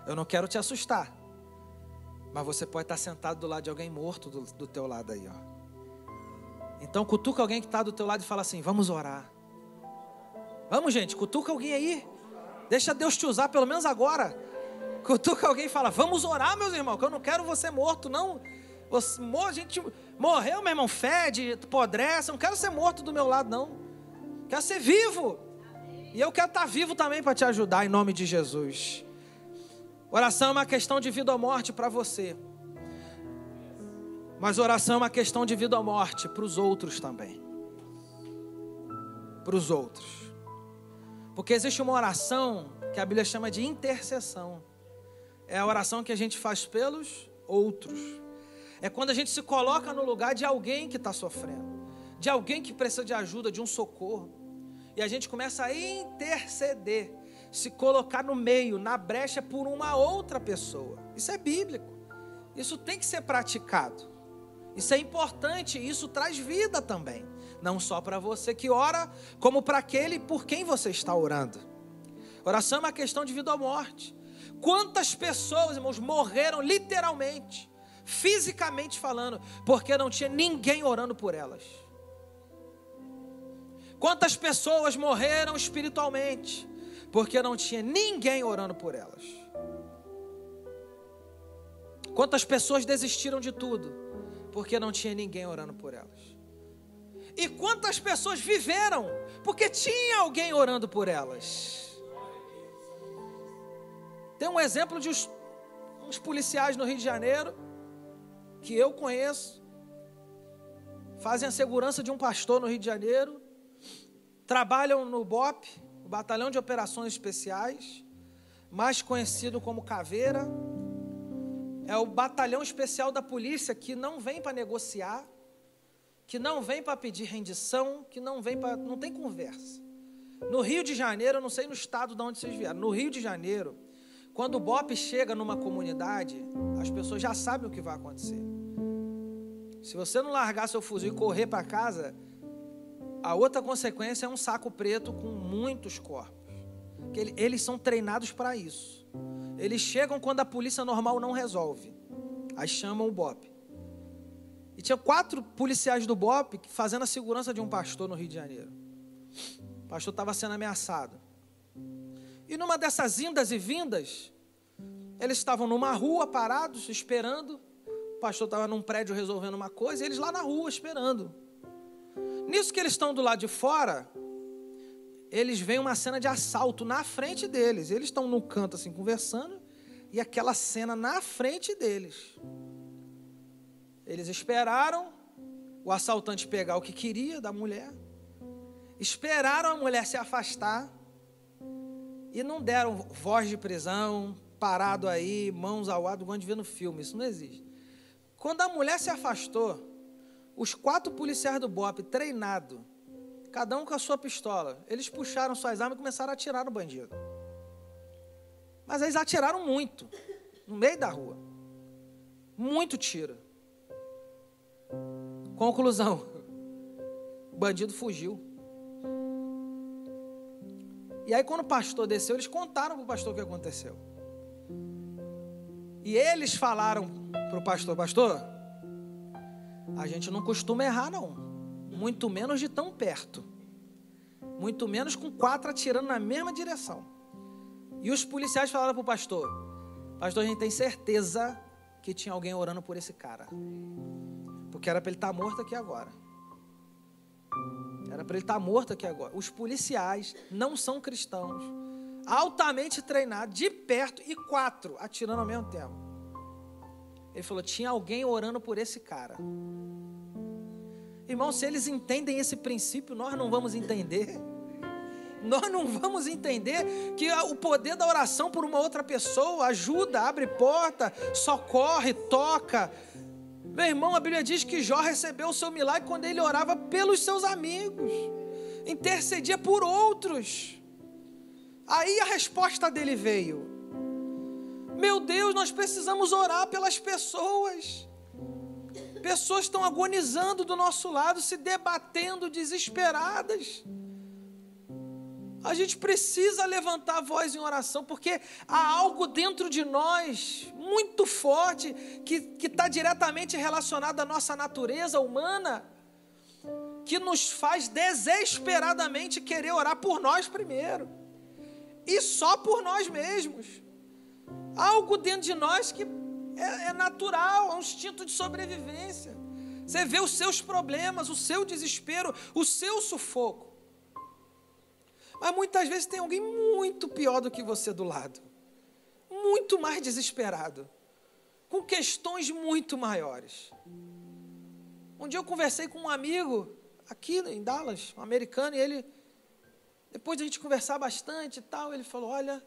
Eu não quero te assustar, mas você pode estar sentado do lado de alguém morto do teu lado aí, ó. Então cutuca alguém que está do teu lado e fala assim: vamos orar. Vamos, gente, cutuca alguém aí. Deixa Deus te usar pelo menos agora. Cutuca alguém e fala: vamos orar, meus irmãos, que eu não quero você morto, não. A gente morreu, meu irmão, fede, apodrece. Eu não quero ser morto do meu lado, não. Quero ser vivo. E eu quero estar vivo também para te ajudar, em nome de Jesus. Oração é uma questão de vida ou morte para você. Mas oração é uma questão de vida ou morte para os outros também. Para os outros. Porque existe uma oração que a Bíblia chama de intercessão. É a oração que a gente faz pelos outros. É quando a gente se coloca no lugar de alguém que está sofrendo, de alguém que precisa de ajuda, de um socorro. E a gente começa a interceder, se colocar no meio, na brecha por uma outra pessoa. Isso é bíblico. Isso tem que ser praticado. Isso é importante, isso traz vida também. Não só para você que ora, como para aquele por quem você está orando. Oração é uma questão de vida ou morte. Quantas pessoas, irmãos, morreram literalmente, fisicamente falando, porque não tinha ninguém orando por elas. Quantas pessoas morreram espiritualmente, porque não tinha ninguém orando por elas. Quantas pessoas desistiram de tudo, porque não tinha ninguém orando por elas. E quantas pessoas viveram, porque tinha alguém orando por elas. Tem um exemplo de uns policiais no Rio de Janeiro, que eu conheço, fazem a segurança de um pastor no Rio de Janeiro, trabalham no BOP, o Batalhão de Operações Especiais, mais conhecido como Caveira. É o batalhão especial da polícia que não vem para negociar, que não vem para pedir rendição, que não vem para... não tem conversa. No Rio de Janeiro, eu não sei no estado de onde vocês vieram, no Rio de Janeiro, quando o BOP chega numa comunidade, as pessoas já sabem o que vai acontecer. Se você não largar seu fuzil e correr para casa, a outra consequência é um saco preto com muitos corpos. Eles são treinados para isso. Eles chegam quando a polícia normal não resolve. Aí chamam o BOP. E tinha 4 policiais do BOP fazendo a segurança de um pastor no Rio de Janeiro. O pastor estava sendo ameaçado. E numa dessas indas e vindas, eles estavam numa rua parados, esperando. O pastor estava num prédio resolvendo uma coisa, e eles lá na rua esperando. Nisso que eles estão do lado de fora, eles veem uma cena de assalto na frente deles. Eles estão num canto assim conversando, e aquela cena na frente deles. Eles esperaram o assaltante pegar o que queria da mulher, esperaram a mulher se afastar e não deram voz de prisão, parado aí, mãos ao ar, igual a gente vê no filme. Isso não existe. Quando a mulher se afastou, os 4 policiais do BOP, treinados, cada um com a sua pistola, eles puxaram suas armas e começaram a atirar no bandido. Mas eles atiraram muito, no meio da rua. Muito tiro. Conclusão, o bandido fugiu. E aí quando o pastor desceu, eles contaram para o pastor o que aconteceu. E eles falaram para o pastor: pastor, a gente não costuma errar não, muito menos de tão perto, muito menos com 4 atirando na mesma direção. E os policiais falaram para o pastor: pastor, a gente tem certeza que tinha alguém orando por esse cara, porque era para ele estar morto aqui agora. Era para ele estar morto aqui agora. Os policiais não são cristãos, altamente treinados, de perto, e 4 atirando ao mesmo tempo. Ele falou: tinha alguém orando por esse cara. Irmão, se eles entendem esse princípio, nós não vamos entender. Nós não vamos entender que o poder da oração por uma outra pessoa ajuda, abre porta, socorre, toca. Meu irmão, a Bíblia diz que Jó recebeu o seu milagre quando ele orava pelos seus amigos, intercedia por outros. Aí a resposta dele veio: meu Deus, nós precisamos orar pelas pessoas. Pessoas estão agonizando do nosso lado, se debatendo, desesperadas. A gente precisa levantar a voz em oração, porque há algo dentro de nós, muito forte, que está diretamente relacionado à nossa natureza humana, que nos faz desesperadamente querer orar por nós primeiro, e só por nós mesmos. Algo dentro de nós que é natural, é um instinto de sobrevivência. Você vê os seus problemas, o seu desespero, o seu sufoco. Mas muitas vezes tem alguém muito pior do que você do lado, muito mais desesperado, com questões muito maiores. Um dia eu conversei com um amigo aqui em Dallas, um americano, e ele, depois de a gente conversar bastante e tal, ele falou: olha,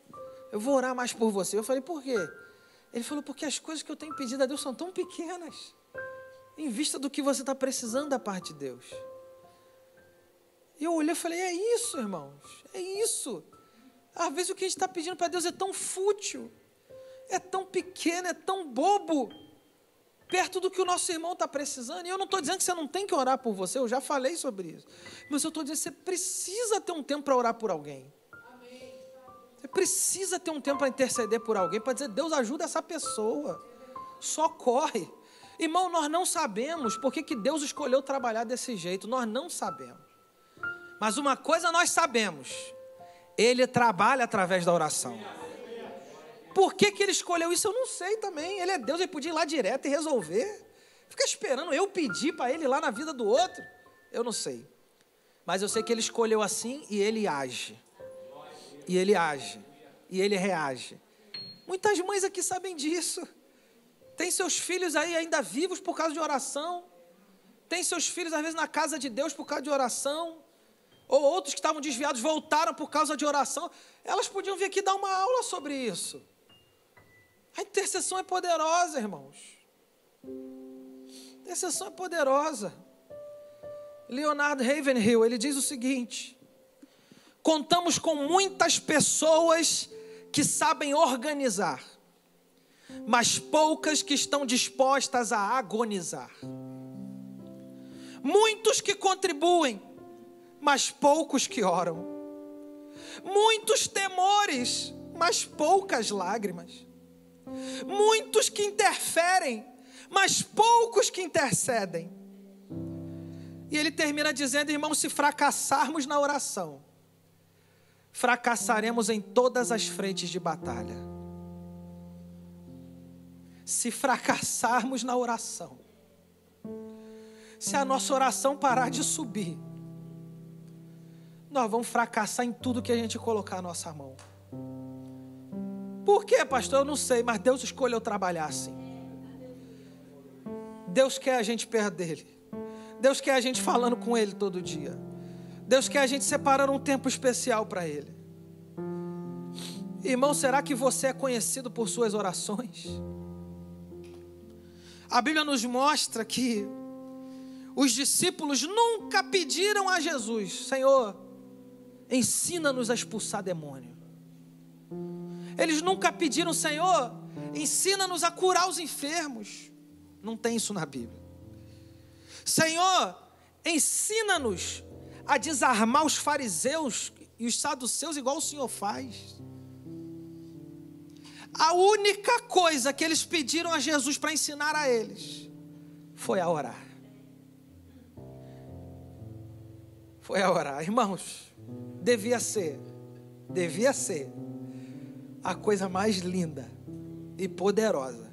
eu vou orar mais por você. Eu falei: por quê? Ele falou: porque as coisas que eu tenho pedido a Deus são tão pequenas, em vista do que você está precisando da parte de Deus. E eu olhei e falei: é isso, irmãos, é isso. Às vezes o que a gente está pedindo para Deus é tão fútil, é tão pequeno, é tão bobo, perto do que o nosso irmão está precisando. E eu não estou dizendo que você não tem que orar por você, eu já falei sobre isso. Mas eu estou dizendo que você precisa ter um tempo para orar por alguém. Você precisa ter um tempo para interceder por alguém, para dizer: Deus, ajuda essa pessoa, socorre. Irmão, nós não sabemos por que Deus escolheu trabalhar desse jeito, nós não sabemos. Mas uma coisa nós sabemos: Ele trabalha através da oração. Por que Ele escolheu isso? Eu não sei também. Ele é Deus, Ele podia ir lá direto e resolver. Fica esperando eu pedir para Ele lá na vida do outro. Eu não sei. Mas eu sei que Ele escolheu assim e Ele age. E Ele age. E Ele reage. Muitas mães aqui sabem disso. Tem seus filhos aí ainda vivos por causa de oração. tem seus filhos, às vezes, na casa de Deus por causa de oração, ou outros que estavam desviados voltaram por causa de oração. Elas podiam vir aqui dar uma aula sobre isso. A intercessão é poderosa, irmãos. A intercessão é poderosa. Leonard Ravenhill, ele diz o seguinte: contamos com muitas pessoas que sabem organizar, mas poucas que estão dispostas a agonizar. Muitos que contribuem, mas poucos que oram. Muitos temores, mas poucas lágrimas. Muitos que interferem, mas poucos que intercedem. E ele termina dizendo: irmão, se fracassarmos na oração, fracassaremos em todas as frentes de batalha. Se fracassarmos na oração, se a nossa oração parar de subir, nós vamos fracassar em tudo que a gente colocar a nossa mão. Por quê, pastor? Eu não sei, mas Deus escolheu trabalhar assim. Deus quer a gente perto dele. Deus quer a gente falando com ele todo dia. Deus quer a gente separando um tempo especial para ele. Irmão, será que você é conhecido por suas orações? A Bíblia nos mostra que os discípulos nunca pediram a Jesus: Senhor, ensina-nos a expulsar demônio. Eles nunca pediram: Senhor, ensina-nos a curar os enfermos. Não tem isso na Bíblia. Senhor, ensina-nos a desarmar os fariseus e os saduceus igual o Senhor faz. A única coisa que eles pediram a Jesus para ensinar a eles foi a orar. Foi a orar. Irmãos, devia ser a coisa mais linda e poderosa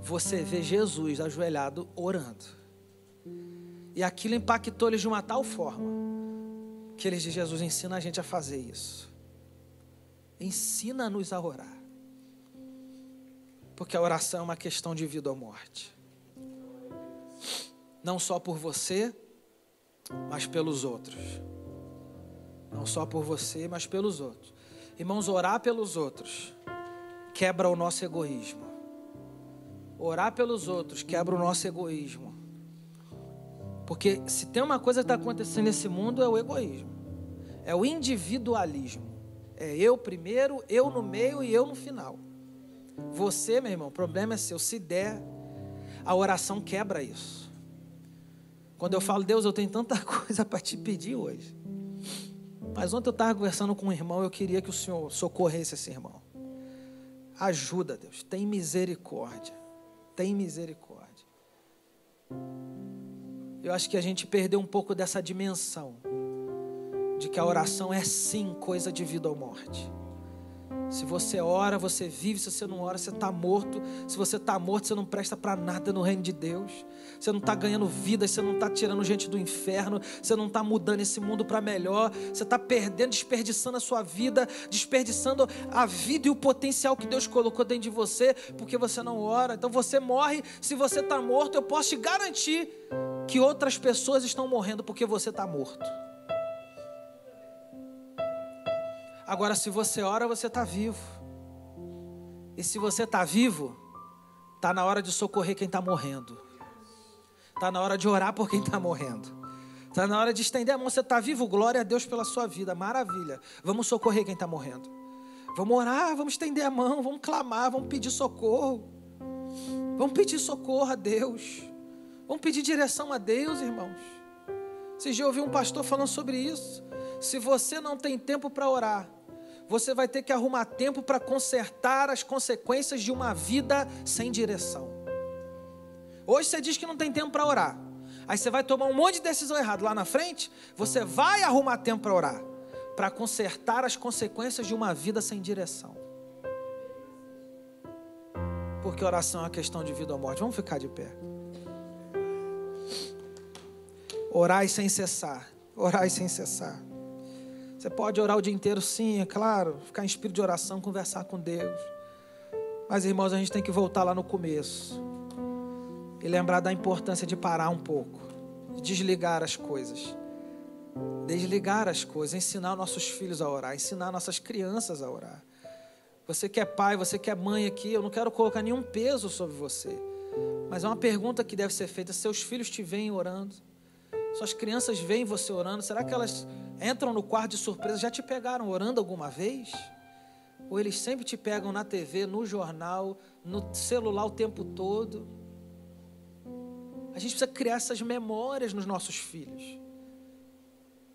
você ver Jesus ajoelhado orando. E aquilo impactou eles de uma tal forma que eles dizem: Jesus, ensina a gente a fazer isso. Ensina-nos a orar. Porque a oração é uma questão de vida ou morte. Não só por você, mas pelos outros. Não só por você, mas pelos outros. Irmãos, orar pelos outros quebra o nosso egoísmo. Orar pelos outros quebra o nosso egoísmo. Porque se tem uma coisa que está acontecendo nesse mundo, é o egoísmo. É o individualismo. É eu primeiro, eu no meio e eu no final. Você, meu irmão, o problema é seu. Se der, a oração quebra isso. Quando eu falo: Deus, eu tenho tanta coisa para te pedir hoje. Mas ontem eu estava conversando com um irmão, eu queria que o Senhor socorresse esse irmão. Ajuda, Deus, tem misericórdia. Tem misericórdia. Eu acho que a gente perdeu um pouco dessa dimensão de que a oração é sim coisa de vida ou morte. Se você ora, você vive. Se você não ora, você está morto. Se você está morto, você não presta para nada no reino de Deus. Você não está ganhando vida, você não está tirando gente do inferno, você não está mudando esse mundo para melhor. Você está perdendo, desperdiçando a sua vida, desperdiçando a vida e o potencial que Deus colocou dentro de você, porque você não ora. Então você morre. Se você está morto, eu posso te garantir que outras pessoas estão morrendo porque você está morto. Agora, se você ora, você está vivo. E se você está vivo, está na hora de socorrer quem está morrendo. Está na hora de orar por quem está morrendo. Está na hora de estender a mão. Você está vivo? Glória a Deus pela sua vida. Maravilha. Vamos socorrer quem está morrendo. Vamos orar, vamos estender a mão, vamos clamar, vamos pedir socorro. Vamos pedir socorro a Deus. Vamos pedir direção a Deus, irmãos. Esses dias eu ouvi um pastor falando sobre isso. Se você não tem tempo para orar, você vai ter que arrumar tempo para consertar as consequências de uma vida sem direção. Hoje você diz que não tem tempo para orar. Aí você vai tomar um monte de decisão errada. Lá na frente, você vai arrumar tempo para orar, para consertar as consequências de uma vida sem direção. Porque oração é uma questão de vida ou morte. Vamos ficar de pé. Orai sem cessar. Orai sem cessar. Você pode orar o dia inteiro, sim, é claro. Ficar em espírito de oração, conversar com Deus. Mas, irmãos, a gente tem que voltar lá no começo. E lembrar da importância de parar um pouco. desligar as coisas. Desligar as coisas, ensinar nossos filhos a orar, ensinar nossas crianças a orar. Você que é pai, você que é mãe aqui, eu não quero colocar nenhum peso sobre você, mas é uma pergunta que deve ser feita: seus filhos te veem orando? Suas crianças veem você orando? Será que elas entram no quarto de surpresa? Já te pegaram orando alguma vez? Ou eles sempre te pegam na TV, no jornal, no celular o tempo todo? A gente precisa criar essas memórias nos nossos filhos.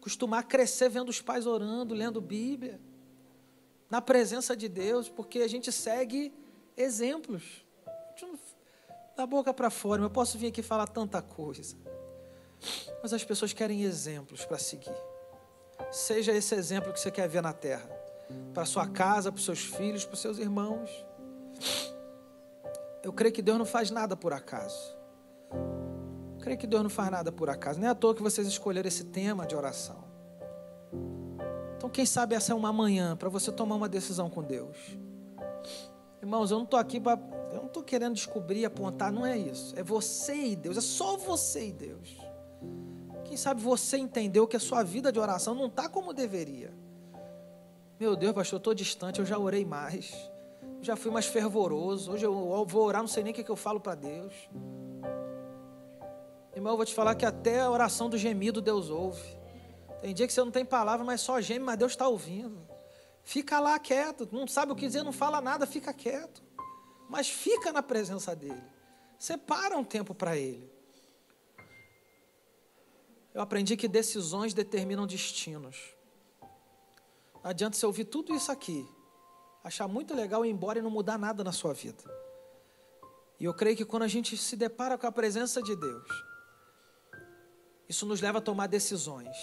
Costumar crescer vendo os pais orando, lendo Bíblia, na presença de Deus, porque a gente segue exemplos. A gente não, da boca para fora, eu posso vir aqui falar tanta coisa, mas as pessoas querem exemplos para seguir. Seja esse exemplo que você quer ver na terra, para sua casa, para os seus filhos, para os seus irmãos. Eu creio que Deus não faz nada por acaso. Creio que Deus não faz nada por acaso. Nem é à toa que vocês escolheram esse tema de oração. Então, quem sabe essa é uma manhã para você tomar uma decisão com Deus. Irmãos, eu não estou aqui para... Eu não estou querendo descobrir, apontar, não é isso. É você e Deus, é só você e Deus. Quem sabe você entendeu que a sua vida de oração não está como deveria. Meu Deus, pastor, eu estou distante, eu já orei mais. Eu já fui mais fervoroso. Hoje eu vou orar, não sei nem o que eu falo para Deus. Irmão, eu vou te falar que até a oração do gemido Deus ouve. Tem dia que você não tem palavra, mas só geme, mas Deus está ouvindo. Fica lá quieto, não sabe o que dizer, não fala nada, fica quieto. Mas fica na presença dEle. Separa um tempo para Ele. Eu aprendi que decisões determinam destinos. Não adianta você ouvir tudo isso aqui, achar muito legal e ir embora e não mudar nada na sua vida. E eu creio que quando a gente se depara com a presença de Deus, isso nos leva a tomar decisões.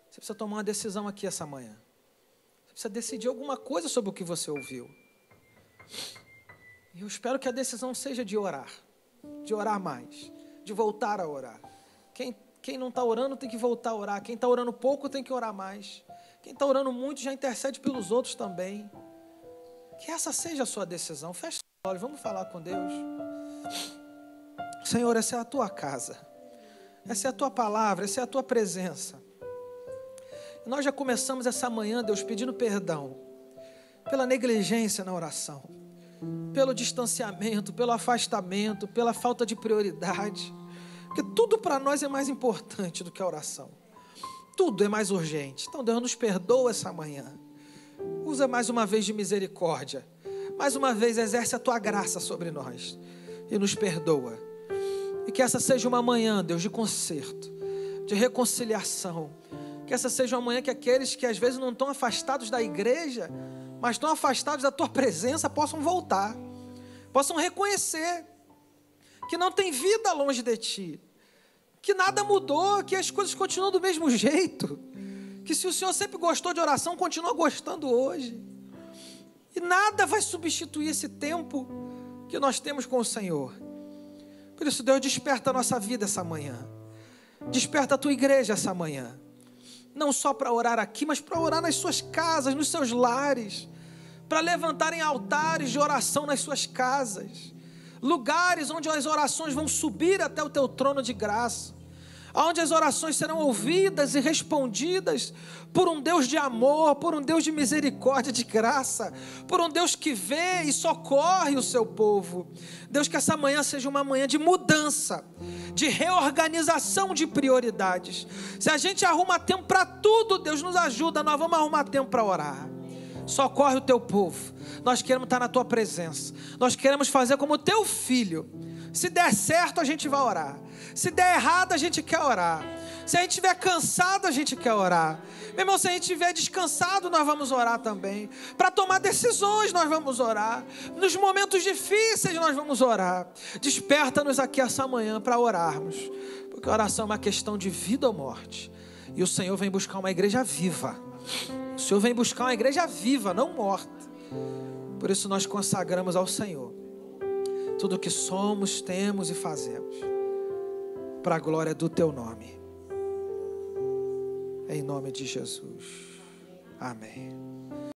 Você precisa tomar uma decisão aqui essa manhã. Você precisa decidir alguma coisa sobre o que você ouviu. E eu espero que a decisão seja de orar mais, de voltar a orar. Quem não está orando tem que voltar a orar. Quem está orando pouco tem que orar mais. Quem está orando muito já intercede pelos outros também. Que essa seja a sua decisão. Feche os olhos, vamos falar com Deus. Senhor, essa é a tua casa. Essa é a tua palavra, essa é a tua presença. E nós já começamos essa manhã, Deus, pedindo perdão pela negligência na oração, pelo distanciamento, pelo afastamento, pela falta de prioridade. Porque tudo para nós é mais importante do que a oração. Tudo é mais urgente. Então, Deus, nos perdoa essa manhã. Usa mais uma vez de misericórdia. Mais uma vez, exerce a tua graça sobre nós. E nos perdoa. E que essa seja uma manhã, Deus, de conserto, de reconciliação. Que essa seja uma manhã que aqueles que às vezes não estão afastados da igreja, mas estão afastados da tua presença, possam voltar. Possam reconhecer que não tem vida longe de ti. Que nada mudou, que as coisas continuam do mesmo jeito. Que se o Senhor sempre gostou de oração, continua gostando hoje. E nada vai substituir esse tempo que nós temos com o Senhor. Por isso, Deus, desperta a nossa vida essa manhã. Desperta a tua igreja essa manhã. Não só para orar aqui, mas para orar nas suas casas, nos seus lares. Para levantarem altares de oração nas suas casas. Lugares onde as orações vão subir até o teu trono de graça. Onde as orações serão ouvidas e respondidas por um Deus de amor, por um Deus de misericórdia, de graça, por um Deus que vê e socorre o seu povo. Deus, que essa manhã seja uma manhã de mudança, de reorganização de prioridades. Se a gente arruma tempo para tudo, Deus nos ajuda, nós vamos arrumar tempo para orar. Socorre o teu povo. Nós queremos estar na tua presença. Nós queremos fazer como o teu filho. Se der certo, a gente vai orar. Se der errado, a gente quer orar. Se a gente estiver cansado, a gente quer orar. Meu irmão, se a gente estiver descansado, nós vamos orar também. Para tomar decisões, nós vamos orar. Nos momentos difíceis, nós vamos orar. Desperta-nos aqui essa manhã para orarmos. Porque a oração é uma questão de vida ou morte. E o Senhor vem buscar uma igreja viva. O Senhor vem buscar uma igreja viva, não morta. Por isso nós consagramos ao Senhor tudo o que somos, temos e fazemos, para a glória do teu nome. Em nome de Jesus. Amém.